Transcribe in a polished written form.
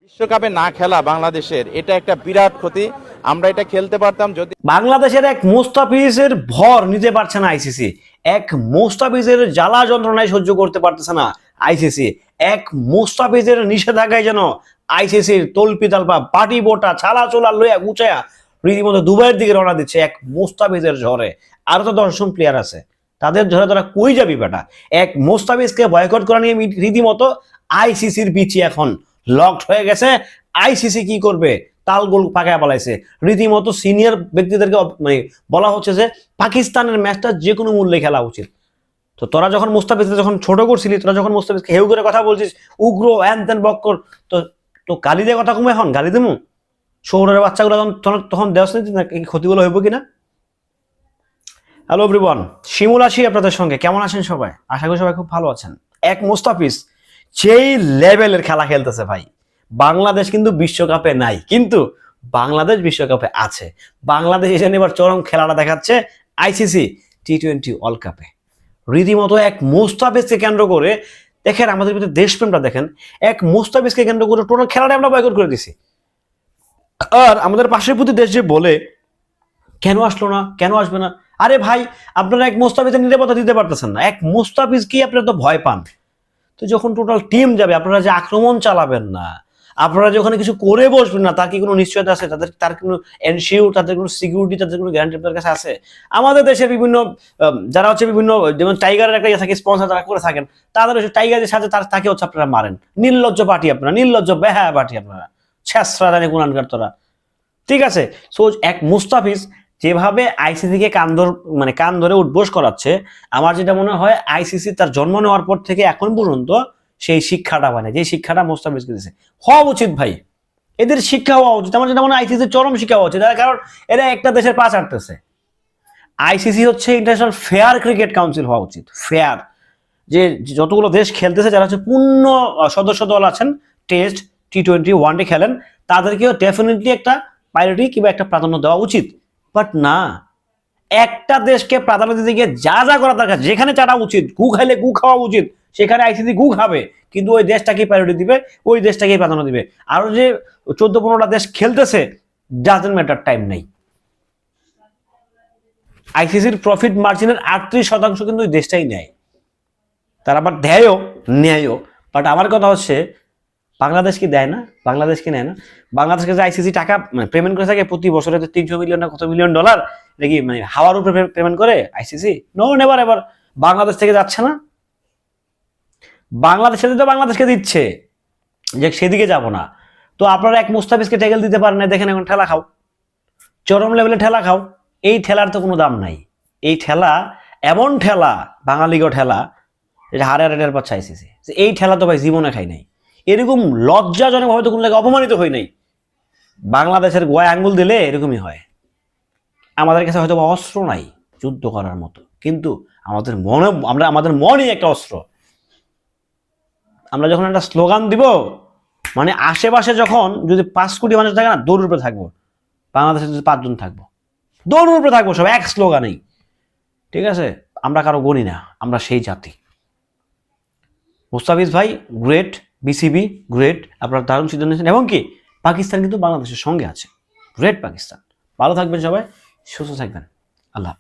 বিশ্বকাপে না খেলা বাংলাদেশের এটা একটা বিরাট ক্ষতি। আমরা এটা খেলতে পারতাম যদি বাংলাদেশের এক মোস্তাফিজের ভর নিতে পারছে না আইসিসি। এক মোস্তাফিজের জ্বালা যন্ত্রণায় সহ্য করতে পারতেছে না আইসিসি। এক মোস্তাফিজের নিষেধাজ্ঞায় যেন আইসিসির তলপি তালপা পাটি বোটা ছালা চোলা লইয়া গুছায়া রীতিমতো দুবাইয়ের দিকে রওনা দিচ্ছে এক মোস্তাফিজের ঝড়ে। আরো তো 10জন প্লেয়ার আছে, তাদের ঝড়ে তোরা কই যাবি বেটা? এক মোস্তাফিজকে বয়কট করা নিয়ে রীতিমতো আইসিসির পিছিয়ে এখন লকড হয়ে গেছে। আইসিসি কি করবে? তাল গোল পাকায় পালাইছে। রীতিমতো সিনিয়র ব্যক্তিদেরকে মানে বলা হচ্ছে যে পাকিস্তানের ম্যাচটা যে কোনো মূল্যে খেলা উচিত। তো তোরা যখন মুস্তাফিজকে যখন ছোট করছিলি, তোরা যখন মুস্তাফিজকে হেউ করে কথা বলছিস, উগ্র হ্যান ত্যান বক্কর, তো তো গালি দিয়ে কথা কমে এখন গালি দেবো? শহরের বাচ্চাগুলো তখন দেওয়া ক্ষতিগুলো হইব কিনা? হ্যালো এভরিওয়ান, শিমুল আছি আপনাদের সঙ্গে। কেমন আছেন সবাই? আশা করি সবাই খুব ভালো আছেন। এক মুস্তাফিজ যেই লেভেলের খেলা খেলতেছে ভাই, বাংলাদেশ কিন্তু বিশ্বকাপে নাই, কিন্তু বাংলাদেশ বিশ্বকাপে আছে। বাংলাদেশ এসে এবার চরম খেলাটা দেখাচ্ছে আইসিসি টি-20 ওয়ার্ল্ড কাপে। রীতিমতো এক মুস্তাফিজকে কেন্দ্র করে দেখেন, আমাদের ভিতরে দেশপ্রেমটা দেখেন। এক মুস্তাফিজকে কেন্দ্র করে টোটাল খেলাটা আমরা বয়কট করে দিছি। আর আমাদের পাশের প্রতি দেশ যে বলে কেন আসলো না, কেন আসবে না, আরে ভাই আপনারা এক মুস্তাফিজের নিরাপত্তা দিতে পারতেছেন না। এক মুস্তাফিজকে আপনারা তো ভয় পান। তো যখন টোটাল টিম যাবে, আপনারা যে আক্রমণ চালাবেন না, আপনারা যে ওখানে কিছু করে বসবেন না, তার কি কোনো নিশ্চয়তা আছে? তার কোনো এনশিওর, তাদের কোনো সিকিউরিটি, তাদের কোনো গ্যারান্টি আপনার কাছে আছে? আমাদের দেশের বিভিন্ন যারা হচ্ছে বিভিন্ন, যেমন টাইগারের একটা ইয়ে থাকে, স্পন্সর তারা করে থাকেন, তাদের টাইগারের সাথে তাকে হচ্ছে আপনারা মারেন। নির্লজ্জ পার্টি আপনারা, নির্লজ্জ বেহা পার্টি আপনারা, ছেঁচড়া জানে গুণানকার তোরা। ঠিক আছে, সো এক মুস্তাফিজ যেভাবে আইসিসিকে কান ধরে উঠবোস করাচ্ছে, আমার যেটা মনে হয় আইসিসি তার জন্ম নেওয়ার পর থেকে এখন পর্যন্ত সেই শিক্ষাটা যে শিক্ষাটা মুস্তাফিজকে দিয়েছে হওয়া উচিত ভাই। এদের শিক্ষা হওয়া উচিত। আমার যেটা মনে হয় আইসিসির চরম শিক্ষা হওয়া উচিত, কারণ এরা একটা দেশের পা চাটতেছে। আইসিসি হচ্ছে ইন্টারন্যাশনাল ফেয়ার ক্রিকেট কাউন্সিল হওয়া উচিত, ফেয়ার। যে যতগুলো দেশ খেলতেছে, যারা হচ্ছে পূর্ণ সদস্য দল আছেন, টেস্ট টি-20 ওয়ানডে খেলেন, তাদেরকেও ডেফিনেটলি একটা প্রায়োরিটি কিংবা একটা প্রাধান্য দেওয়া উচিত। বাট না, একটা দেশকে প্রাধান্য দিতে গিয়ে যা যা করা দরকার, যেখানে চাটা উচিত, গু খাইলে গু খাওয়া উচিত, সেখানে আইসিসি গু খাবে, কিন্তু ওই দেশটাকে প্রায়োরিটি দিবে, ওই দেশটাকে প্রাধান্য দিবে। আরো যে 14-15টা দেশ খেলতেছে, ডাজন্ট ম্যাটার, টাইম নেই। আইসিসির প্রফিট মার্জিনের 38% কিন্তু ওই দেশটাই নেয়। তারা আবার দেয়ও, নেয়ও। বাট আমার কথা হচ্ছে, বাংলাদেশ কি দেয় না? বাংলাদেশ কি নেয় না? বাংলাদেশকে যে আইসিসি টাকা পেমেন্ট করে থাকে প্রতি বছরে, 300 মিলিয়ন না কত মিলিয়ন ডলার, এটা কি মানে হাওয়ার উপরে পেমেন্ট করে ICC? No never ever. Bangladesh থেকে যাচ্ছে না, বাংলাদেশে তো বাংলাদেশকে দিচ্ছে, যে সেদিকে যাব না। তো আপনারা এক মুস্তাফিজকে ট্যাকেল দিতে পারেন না, দেখেন এখন ঠেলা খাও, চরম লেভেলে ঠেলা খাও। এই ঠেলার তো কোনো দাম নাই। এই ঠেলা এমন ঠেলা, বাঙালিগো ঠেলা, যেটা হারে হারে পাচ্ছে আইসিসি। এই ঠেলা তো ভাই জীবনে খাই নাই। এরকম লজ্জাজনক ভাবে তো কোনো লাগে অপমানিত হই নাই। বাংলাদেশের গোয়ায় আঙ্গুল দিলে এরকমই হয়। আমাদের কাছে হয়তো অস্ত্র নাই যুদ্ধ করার মতো, কিন্তু আমাদের মনই একটা অস্ত্র। আমরা যখন একটা স্লোগান দিব, মানে আশেপাশে যখন যদি 5 কোটি মানুষ থাকে না, দৌড়ের উপরে থাকবো। বাংলাদেশে যদি 5 জন থাকবো, দৌড়ের উপরে থাকবো, সব এক স্লোগানেই। ঠিক আছে, আমরা কারো গণি না, আমরা সেই জাতি। মুস্তাফিজ ভাই গ্রেট, বিসিবি গ্রেট, আপনারা দারুণ সিদ্ধান্ত নিয়েছেন। এবং কি পাকিস্তান কিন্তু বাংলাদেশের সঙ্গে আছে, গ্রেট পাকিস্তান। ভালো থাকবেন সবাই, সুস্থ থাকবেন, আল্লাহ হাফেজ।